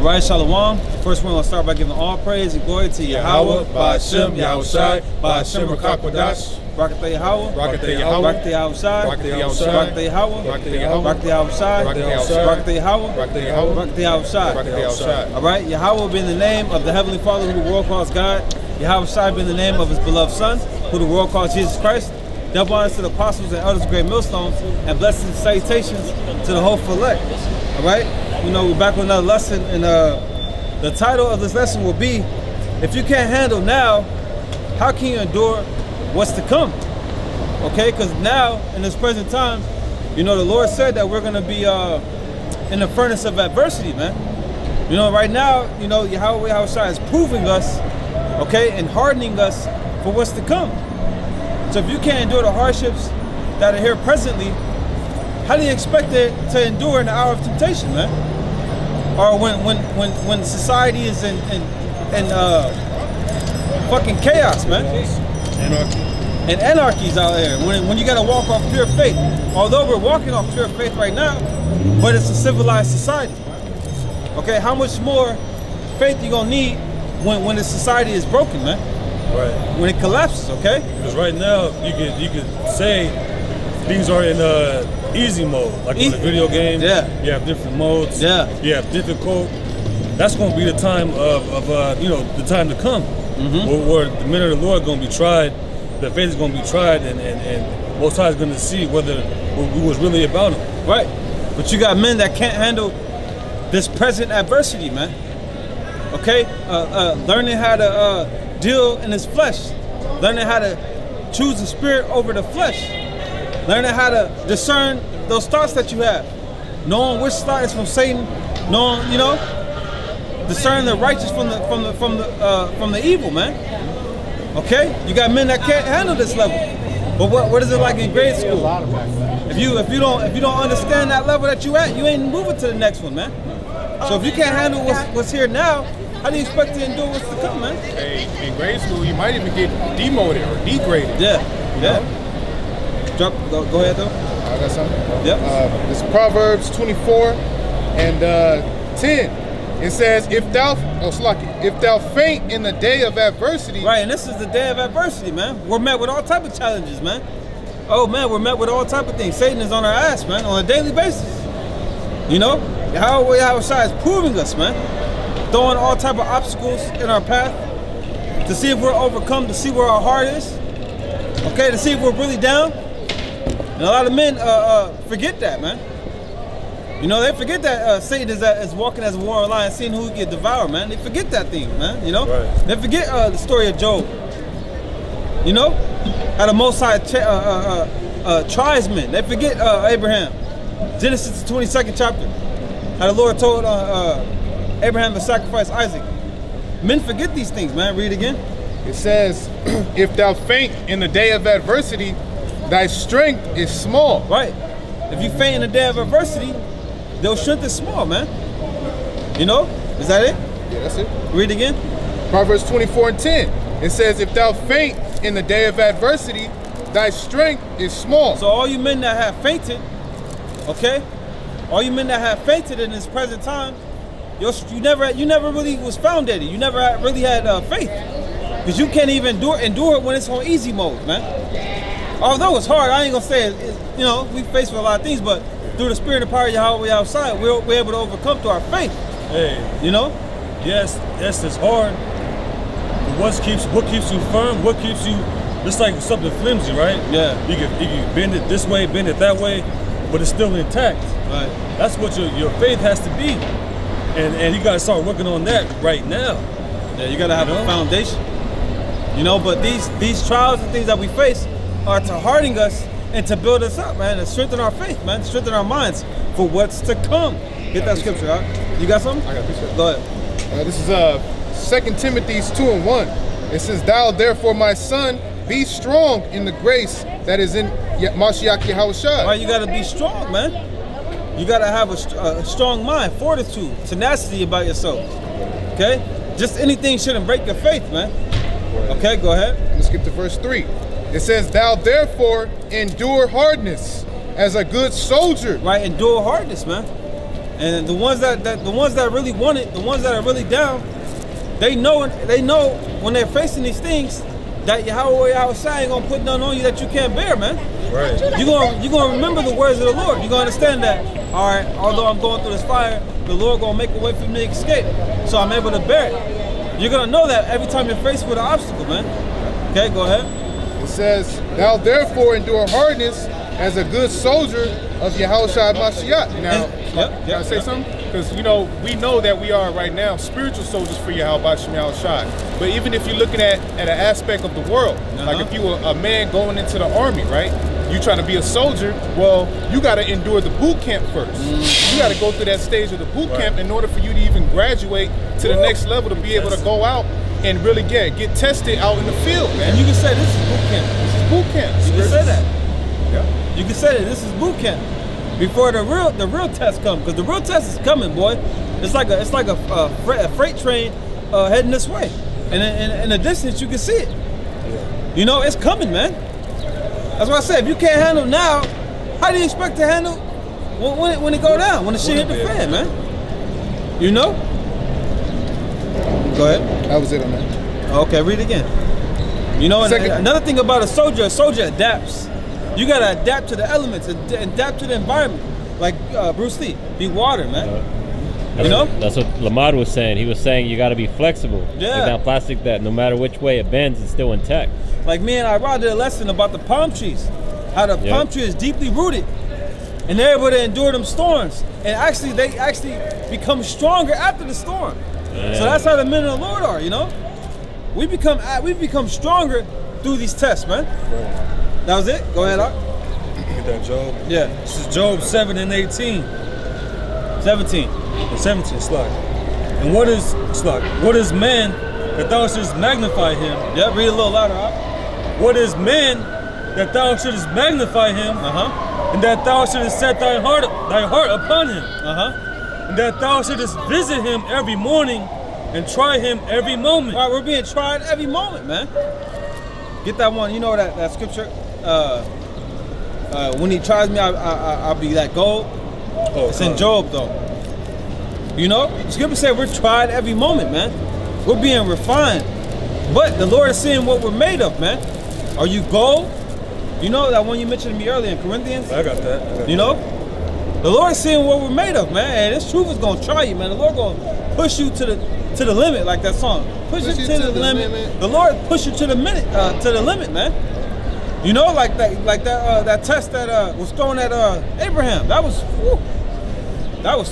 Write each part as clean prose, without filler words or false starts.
right, Shalom. First, we're going to start by giving all praise and glory to Yahweh, Ba'ashem, Yahushai, Ba'ashem, Rakakwadash, Rakatay Yahweh, Rakatay Yahweh, Rakatay Yahushai, Rakatay Yahushai, Rakatay Yahweh, Rakatay Yahushai, Rakatay Yahweh, Rakatay Yahushai. All right, Yahweh being the name of the Heavenly Father who the world calls God. Yahushai being the name of his beloved Son, who the world calls Jesus Christ. Double honors to the apostles and elders of GreatMillStone, and blessings and salutations to the whole elect. All right, you know, we're back with another lesson, and the title of this lesson will be, if you can't handle now, how can you endure what's to come? Okay, because now, in this present time, you know, the Lord said that we're going to be in the furnace of adversity, man. You know, right now, you know, Yahweh Yahushua is proving us, okay, and hardening us for what's to come. So if you can't endure the hardships that are here presently, how do you expect it to endure in the hour of temptation, man? Or when society is in fucking chaos, man. Anarchy. And anarchy's out there. When you gotta walk off pure faith. Although we're walking off pure faith right now, but it's a civilized society. Okay, how much more faith you gonna need when the society is broken, man? Right. When it collapses, okay? Because right now you could say things are in easy mode, like in a video game. Yeah. You have different modes. Yeah. You have difficult. That's going to be the time of you know, the time to come, where the men of the Lord are going to be tried, the faith is going to be tried, and Most High is going to see whether we was really about him. Right. But you got men that can't handle this present adversity, man. Okay. Learning how to deal in his flesh, learning how to choose the spirit over the flesh, learning how to discern those thoughts that you have, knowing which thought is from Satan, knowing, you know, discerning the righteous from the evil, man. Okay, you got men that can't handle this level. But what is it like in grade school? If you don't understand that level that you at, you ain't moving to the next one, man. So if you can't handle what's here now, how do you expect to endure what's to come, man? Hey, in grade school, you might even get demoted or degraded. Yeah, yeah. Go ahead, though. I got something. Yep. It's Proverbs 24 and 10. It says, if thou faint in the day of adversity. Right, and this is the day of adversity, man. We're met with all type of challenges, man. Oh, man, we're met with all type of things. Satan is on our ass, man, on a daily basis. You know? Yahweh Yahushua is proving us, man. Throwing all type of obstacles in our path to see if we're overcome, to see where our heart is. Okay, to see if we're really down. And a lot of men forget that, man. You know, they forget that Satan is walking as a roaring lion, seeing who he can devour, man. They forget that thing, man, you know? Right. They forget the story of Job. You know? How the Most High tries men. They forget Abraham. Genesis, the 22nd chapter. How the Lord told Abraham to sacrifice Isaac. Men forget these things, man. Read again. It says, if thou faint in the day of adversity, thy strength is small. Right. If you faint in the day of adversity, their strength is small, man. You know? Is that it? Yeah, that's it. Read again. Proverbs 24 and 10. It says, if thou faint in the day of adversity, thy strength is small. So all you men that have fainted, okay? All you men that have fainted in this present time, you never really was found at it. You never really had faith. Because you can't even endure it when it's on easy mode, man. Although it's hard, I ain't gonna say it, you know, we face with a lot of things, but through the spirit and power of Yahweh outside, we're able to overcome through our faith. Hey, you know? Yes, it's hard. But what keeps you firm? What keeps you? It's like something flimsy, right? Yeah. You can bend it this way, bend it that way, but it's still intact. Right. That's what your faith has to be, and you gotta start working on that right now. Yeah, you gotta have a foundation. You know, but these trials and things that we face are to harden us and to build us up, man, and strengthen our faith, man, strengthen our minds for what's to come. Get that scripture out. You got something? I got this. Go ahead. This is 2 Timothy 2:1. It says, thou therefore, my son, be strong in the grace that is in Mashiach Yahushua. Right, you gotta be strong, man. You gotta have a strong mind, fortitude, tenacity about yourself. Okay? Just anything shouldn't break your faith, man. Okay, go ahead. Let's skip to verse 3. It says, thou therefore endure hardness as a good soldier. Right, endure hardness, man. And the ones that really want it, the ones that are really down, they know when they're facing these things that Yahweh ain't gonna put nothing on you that you can't bear, man. Right. You're gonna remember the words of the Lord. You're gonna understand that, all right, although I'm going through this fire, the Lord gonna make a way for me to escape, so I'm able to bear it. You're gonna know that every time you're faced with an obstacle, man. Okay, go ahead. It says, thou therefore endure hardness as a good soldier of Yahushua Mashiach. Now, can I say something? Because, you know, we know that we are right now spiritual soldiers for Yahushua. But even if you're looking at an aspect of the world, like if you were a man going into the army, right? You trying to be a soldier, well, you got to endure the boot camp first. You got to go through that stage of the boot camp in order for you to even graduate to the next level, to be able to go out and really get tested out in the field, man. And you can say this is boot camp. This is boot camp. You can say that. Yeah. You can say that this is boot camp before the real test comes, because the real test is coming, boy. It's like a freight train heading this way, and in the distance you can see it. Yeah. You know, it's coming, man. That's why I said, if you can't handle now, how do you expect to handle when it go down, when the shit hit the fan, man? You know? Go ahead. That was it on that. Okay, read it again. You know, and another thing about a soldier adapts. You gotta adapt to the elements, adapt to the environment. Like Bruce Lee, be water, man. You know? That's what Lamar was saying. He was saying you gotta be flexible. Yeah. Like that plastic that no matter which way it bends, it's still intact. Like me and I did a lesson about the palm trees. How the palm tree is deeply rooted. And they're able to endure them storms. And they actually become stronger after the storm. So that's how the men of the Lord are, you know? We become stronger through these tests, man. That was it? Go ahead, Art. Get that, Job? Yeah. This is Job 7 and 18. 17. And 17, Slug. And what is man that thou shouldest magnify him? Yeah, read a little louder, Art. What is man that thou shouldest magnify him? And that thou shouldest set thy heart upon him? And that thou shouldest visit him every morning and try him every moment. All right, we're being tried every moment, man. Get that one. You know that scripture? When he tries me, I'll be like gold. Oh, it's in Job, though. You know? The scripture said we're tried every moment, man. We're being refined. But the Lord is seeing what we're made of, man. Are you gold? You know that one you mentioned to me earlier in Corinthians? I got that. You know? The Lord is seeing what we're made of, man. And this truth is gonna try you, man. The Lord gonna push you to the limit, like that song. Push you to the limit. The Lord push you to the limit, man. You know, like that test that was thrown at Abraham. That was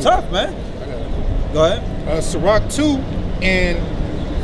tough, man. Go ahead. Sirach 2 and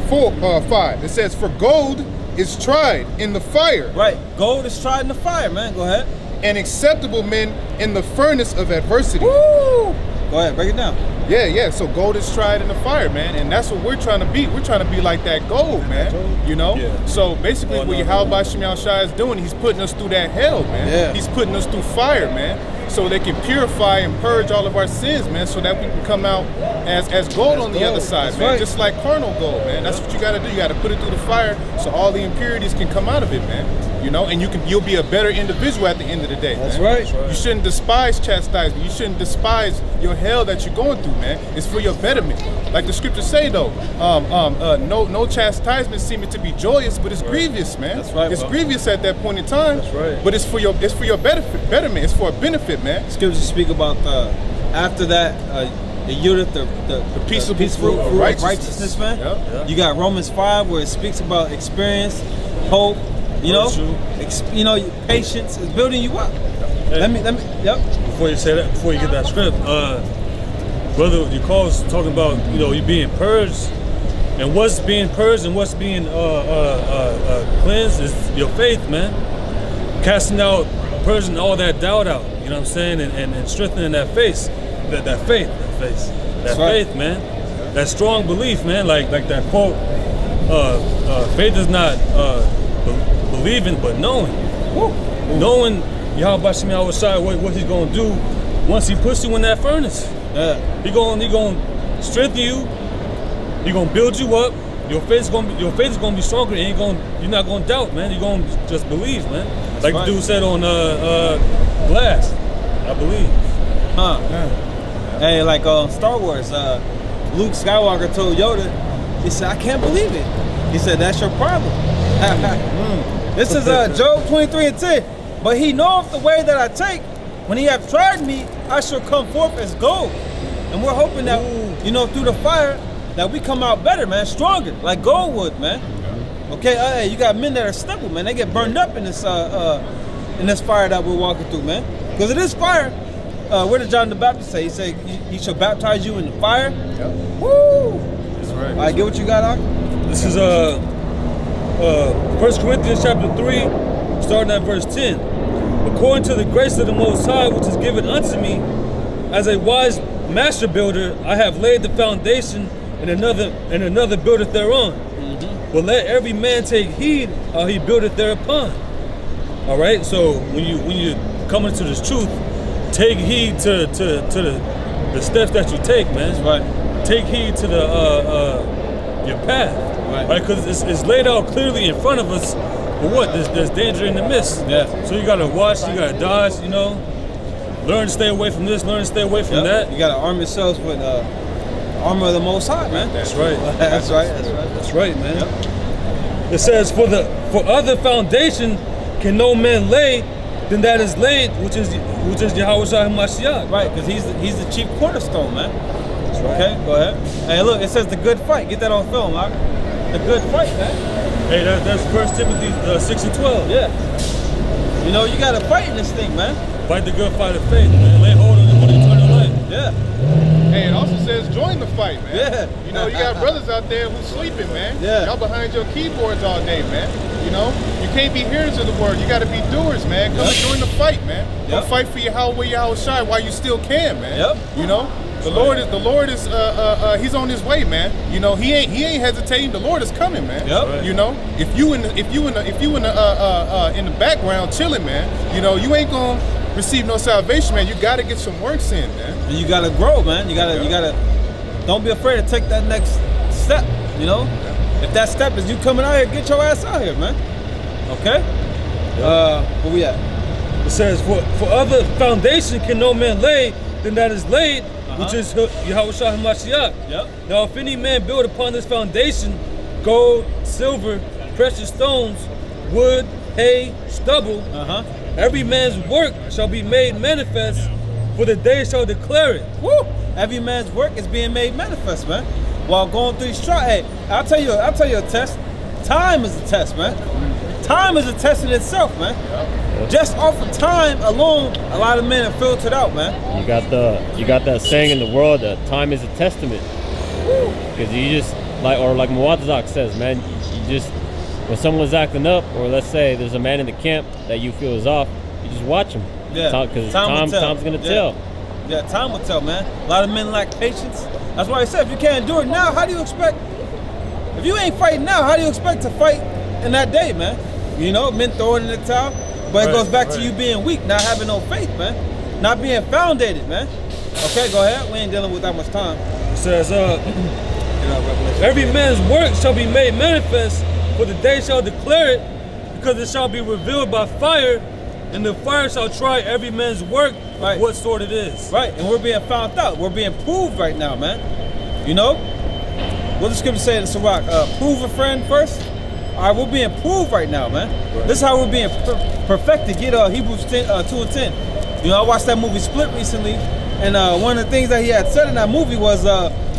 5. It says, for gold is tried in the fire. Right. Gold is tried in the fire, man. Go ahead. And acceptable men in the furnace of adversity. Woo! Go ahead, break it down. Yeah. So gold is tried in the fire, man, and that's what we're trying to be. We're trying to be like that gold, man. You know. Yeah. So basically, what Yahweh Shai is doing, he's putting us through that hell, man. Yeah. He's putting us through fire, man, so they can purify and purge all of our sins, man, so that we can come out as gold on the other side, man. Right. Just like carnal gold, man. That's what you got to do. You got to put it through the fire, so all the impurities can come out of it, man. You know, and you'll be a better individual at the end of the day. That's right. You shouldn't despise chastisement. You shouldn't despise your hell that you're going through, man. It's for your betterment. Like the scriptures say, though, no chastisement seeming to be joyous, but it's grievous, man. That's right. It's grievous at that point in time. That's right. But it's for your betterment. It's for a benefit, man. Scriptures speak about after that. The yield the peaceful fruit of righteousness, man. Yep. You got Romans 5 where it speaks about experience, hope, you know, patience is building you up. Hey, let me, Before you say that, before you get that script, brother, your call is talking about, you know, you being purged, and what's being purged and what's being cleansed is your faith, man. Casting out, purging all that doubt out. You know what I'm saying, and strengthening that faith. That faith, man. That strong belief, man. Like that quote. Faith is not believing, but knowing. Knowing Yahweh Shai, what he's gonna do once he puts you in that furnace. Yeah. He gonna strengthen you. He gonna build you up. Your faith is gonna be stronger, and you're not gonna doubt, man. You're gonna just believe, man. That's like the dude said on Blast, I believe. Yeah. Hey, like Star Wars, Luke Skywalker told Yoda, he said, I can't believe it. He said, that's your problem. This is Job 23:10. But he knoweth the way that I take. When he hath tried me, I shall come forth as gold. And we're hoping that, you know, through the fire, that we come out better, man, stronger, like gold would, man. Okay, you got men that are stubborn, man. They get burned up in this fire that we're walking through, man. Because it is fire. What did John the Baptist say? He said, he shall baptize you in the fire. Yep. Woo! That's right. All right, get what you got, Doc? This is 1 Corinthians chapter 3, starting at verse 10. According to the grace of the Most High, which is given unto me, as a wise master builder, I have laid the foundation, and another buildeth thereon. But let every man take heed how he buildeth thereupon. All right. So when you come into this truth, take heed to the steps that you take, man. That's right. Take heed to the your path, right? Because it's laid out clearly in front of us. But what? There's danger in the midst. Yeah. So you gotta watch. You gotta dodge. You know, learn to stay away from this. Learn to stay away from that. You gotta arm yourselves with armor of the Most High, man. That's right. That's right. That's right, man. Yep. It says, for other foundation can no man lay than that is laid, which is Yahweh HaMashiach. Right, because he's the chief cornerstone, man. That's right. Okay, go ahead. Hey, look, it says the good fight. Get that on film, huh? The good fight, man. Hey, that's 1 Timothy 6:12. Yeah. You know, you gotta fight in this thing, man. Fight the good fight of faith, man. Lay hold on eternal life. Yeah. Hey, it also says join the fight, man. Yeah. You know, you got brothers out there who's sleeping, man. Yeah. Y'all behind your keyboards all day, man. You know, you can't be hearers of the word. You got to be doers, man. Come and join the fight, man. Come fight for Yahweh Shai while you still can, man. Yep. You know, the Lord is he's on his way, man. You know, he ain't hesitating. The Lord is coming, man. Yep. You know, if you in the background chilling, man, you know, you ain't gonna receive no salvation, man. You got to get some works in, man. And you gotta grow, man. You gotta. Don't be afraid to take that next step. You know, if that step is you coming out here, get your ass out here, man. Okay. Where we at? It says, for other foundation can no man lay than that is laid, which is Yahweh HaMashiach. Yep. Now, if any man build upon this foundation gold, silver, precious stones, wood, hay, stubble, every man's work shall be made manifest, for the day shall declare it. Woo! Every man's work is being made manifest, man. While going through these trials, hey, I'll tell you a test. Time is a test, man. Time is a test in itself, man. Just off of time alone, a lot of men are filtered out, man. You got that saying in the world that time is a testament. Because you just like Muwazzaq says, man, you just when someone's acting up, or let's say there's a man in the camp that you feel is off, you just watch him. Yeah, because time's gonna tell. Yeah, time will tell, man. A lot of men lack patience. That's why I said, if you can't do it now, how do you expect? If you ain't fighting now, how do you expect to fight in that day, man? You know, men throwing in the towel, but it goes back to you being weak, not having no faith, man, not being founded, man. Okay, go ahead. We ain't dealing with that much time. It says, every man's work shall be made manifest, for the day shall declare it, because it shall be revealed by fire, and the fire shall try every man's work, what sort it is. Right, and we're being found out. We're being proved right now, man. You know? What does the scripture say in Sirach? Prove a friend first? All right, we're being proved right now, man. This is how we're being perfected. Get Hebrews 2:10. You know, I watched that movie Split recently, and one of the things that he had said in that movie was,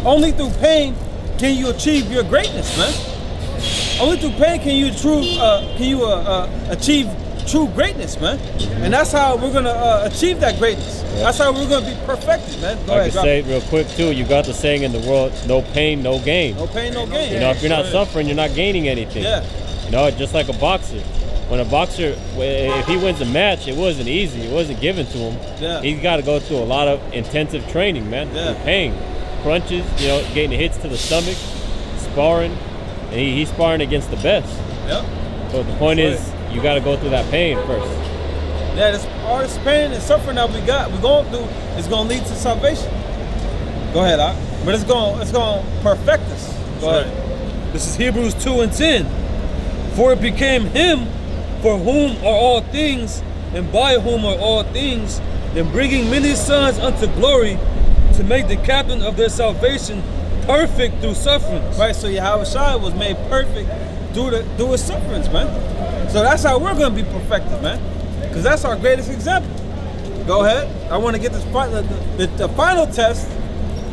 only through pain can you achieve your greatness, man. Only through pain can you achieve true greatness, man. And that's how we're gonna achieve that greatness. That's how we're gonna be perfected, man. Go ahead, I can say it real quick too. You got the saying in the world: no pain, no gain. No pain, no gain. You know, if you're not suffering, you're not gaining anything. Yeah. You know, just like a boxer. When a boxer, if he wins a match, it wasn't easy. It wasn't given to him. Yeah. He's got to go through a lot of intensive training, man. Yeah. Pain, crunches, you know, getting hits to the stomach, sparring, and he's sparring against the best. Yep. So the point is, you got to go through that pain first. Yeah, all this pain and suffering that we're going through is going to lead to salvation. Go ahead, Doc. But it's going to perfect us. Go ahead. This is Hebrews 2:10. For it became him for whom are all things, and by whom are all things, and bringing many sons unto glory, to make the captain of their salvation perfect through sufferings. Right, so Yahushua was made perfect through his sufferings, man. So that's how we're going to be perfected, man. Because that's our greatest example. Go ahead. I want to get this the final test,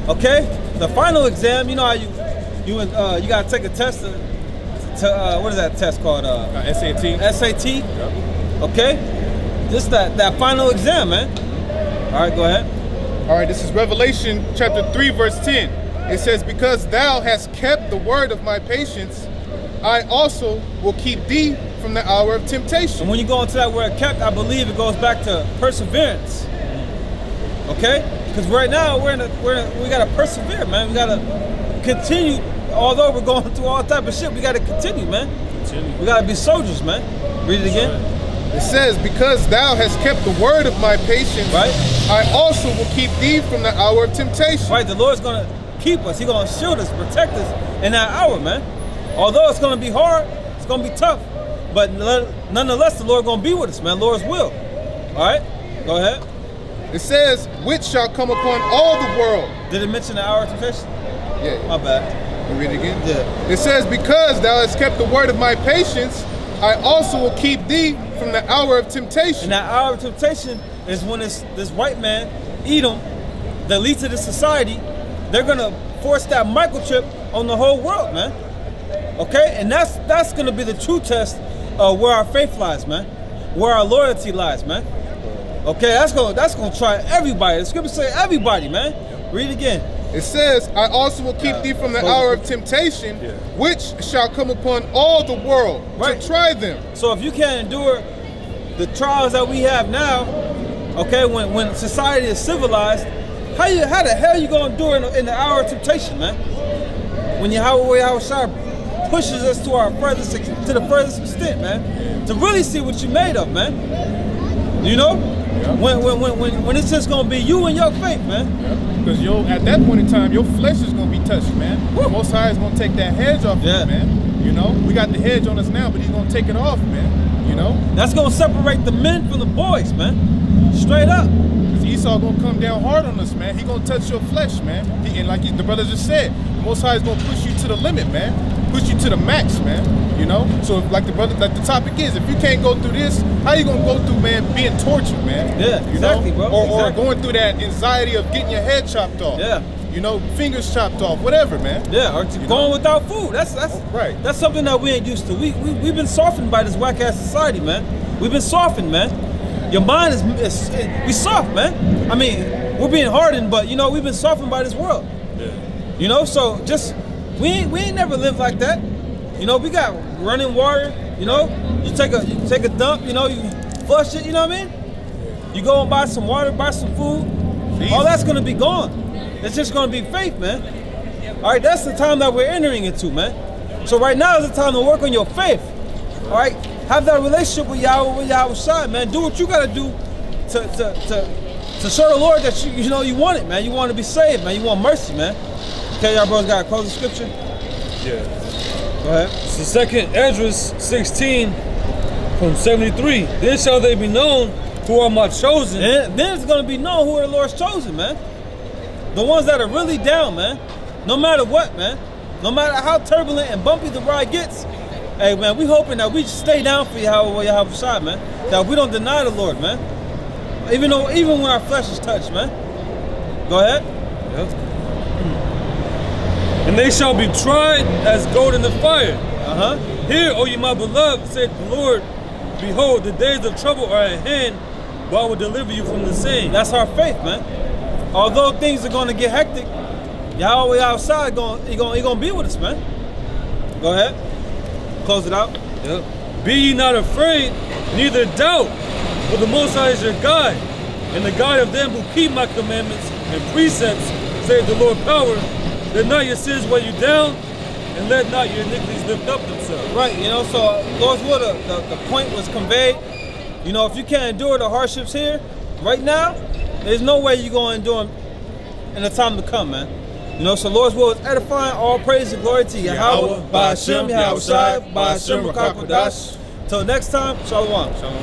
okay? The final exam. You know how you got to take a test to what is that test called? SAT. SAT. Yep. Okay. This that final exam, man. All right, go ahead. All right, this is Revelation chapter 3, verse 10. It says, "Because thou hast kept the word of my patience, I also will keep thee from the hour of temptation." And when you go into that word "kept," I believe it goes back to perseverance. Okay? Because right now we gotta persevere, man. We gotta continue. Although we're going through all type of shit, we gotta continue, man. We gotta be soldiers, man. Read it again. It says, "Because thou hast kept the word of my patience, right, I also will keep thee from the hour of temptation." Right, the Lord's gonna keep us. He's gonna shield us, protect us in that hour, man. Although it's gonna be hard, it's gonna be tough, but nonetheless, the Lord gonna be with us, man. Lord's will. All right, go ahead. It says, "Which shall come upon all the world." Did it mention the hour of temptation? Yeah. My bad. Let me read it again. Yeah. It says, "Because thou hast kept the word of my patience, I also will keep thee from the hour of temptation." And that hour of temptation is when this white man, Edom, the elites of the society, they're gonna force that microchip on the whole world, man. Okay, and that's gonna be the true test of where our faith lies, man. Where our loyalty lies, man. Okay, that's gonna try everybody. The scripture say everybody, man. Read it again. It says, "I also will keep thee from the hour of temptation, which shall come upon all the world to try them." So if you can't endure the trials that we have now, okay, when society is civilized, how the hell you gonna endure in the hour of temptation, man? When Yahushua pushes us to the furthest extent, man, to really see what you made of, man. You know, when it's just gonna be you and your faith, man. Because at that point in time, your flesh is gonna be touched, man. The Most High is gonna take that hedge off you, man. You know, we got the hedge on us now, but He's gonna take it off, man. You know, that's gonna separate the men from the boys, man. Straight up. Because Esau gonna come down hard on us, man. He gonna touch your flesh, man. And like the brother just said, the Most High is gonna push you to the limit, man. Push you to the max, man. You know, so like the topic is, if you can't go through this, how you gonna go through, man, being tortured, man? Yeah, exactly, bro. Or going through that anxiety of getting your head chopped off. Yeah. You know, fingers chopped off, whatever, man. Yeah, or going without food. That's right. That's something that we ain't used to. We've been softened by this whack ass society, man. We've been softened, man. Your mind is we soft, man. I mean, we're being hardened, but you know, we've been softened by this world. Yeah. You know, so just we ain't never lived like that. You know, we got running water. You know, you take a dump. You know, you flush it. You know what I mean? You go and buy some water, buy some food. All that's gonna be gone. It's just gonna be faith, man. All right, that's the time that we're entering into, man. So right now is the time to work on your faith. All right, have that relationship with Yahweh, with Yahushua, man. Do what you gotta do to show the Lord that you know you want it, man. You want to be saved, man. You want mercy, man. Okay, y'all brothers gotta close the scripture. Yeah. Go ahead. So 2nd Esdras 16 from 73. Then shall they be known who are my chosen. And then it's gonna be known who are the Lord's chosen, man. The ones that are really down, man. No matter what, man. No matter how turbulent and bumpy the ride gets. Hey, man, we hoping that we stay down for Yahushua, man. That we don't deny the Lord, man. Even when our flesh is touched, man. Go ahead. Yep. And they shall be tried as gold in the fire. Hear, O ye my beloved, saith the Lord, behold, the days of trouble are at hand, but I will deliver you from the same. That's our faith, man. Although things are going to get hectic, Yahweh outside, he gonna be with us, man. Go ahead. Close it out. Yep. Be ye not afraid, neither doubt, for the Most High is your guide, and the guide of them who keep my commandments and precepts, saith the Lord power. Let not your sins weigh you down, and let not your iniquities lift up themselves. Right, you know, so Lord's will, the point was conveyed. You know, if you can't endure the hardships here, right now, there's no way you're going to endure them in the time to come, man. You know, so Lord's will is edifying. All praise and glory to Yahweh, by Hashem, Yahushua, by Hashem, Rakakwadash. Till next time, Shalom. Shalom.